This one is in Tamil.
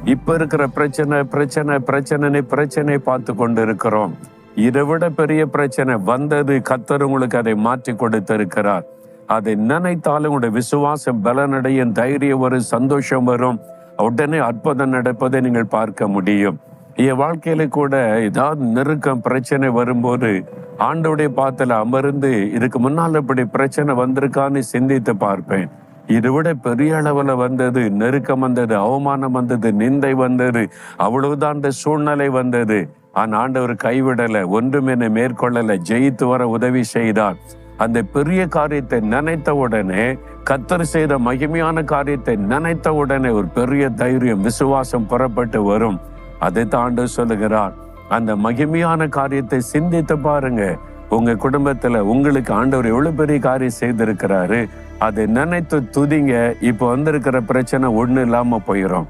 இப்ப இருக்கிற பிரச்சனை பிரச்சனை பிரச்சனை பார்த்து கொண்டு இருக்கிறோம். இதை விட பெரிய பிரச்சனை வந்தது. கர்த்தர் உங்களுக்கு அதை மாற்றி கொடுத்திருக்கிறார். அதை நினைத்தாலும் உங்களுடைய விசுவாசம் பலனடையும், தைரியம் வரும், சந்தோஷம் வரும். உடனே அற்புதம் நடப்பதை நீங்கள் பார்க்க முடியும். என் வாழ்க்கையில கூட ஏதாவது நெருக்கம் பிரச்சனை வரும்போது ஆண்டவருடைய பாத்துல அமர்ந்து இதுக்கு முன்னால் இப்படி பிரச்சனை வந்திருக்கான்னு சிந்தித்து பார்ப்பேன். இதை விட பெரிய அளவுல வந்தது, நெருக்கம் வந்தது, அவமானம் வந்தது, நிந்தை வந்தது, அவ்வளவுதான் அந்த சூழ்நிலை வந்தது. ஆனா ஆண்டவர் கைவிடல, ஒன்றும் என்னை மேற்கொள்ளல, ஜெயித்து வர உதவி செய்தார். அந்த பெரிய காரியத்தை நினைத்த உடனே, கர்த்தர் செய்த மகிமையான காரியத்தை நினைத்த உடனே ஒரு பெரிய தைரியம், விசுவாசம் புறப்பட்டு வரும். அதை தாண்டு சொல்லுகிறார். அந்த மகிமையான காரியத்தை சிந்தித்து பாருங்க. உங்க குடும்பத்துல உங்களுக்கு ஆண்டவர் எவ்வளவு பெரிய காரியம் செய்திருக்கிறாரு. அதை நினைத்து துதிங்க. இப்ப வந்திருக்கிற பிரச்சனை ஒண்ணு இல்லாம போயிடும்.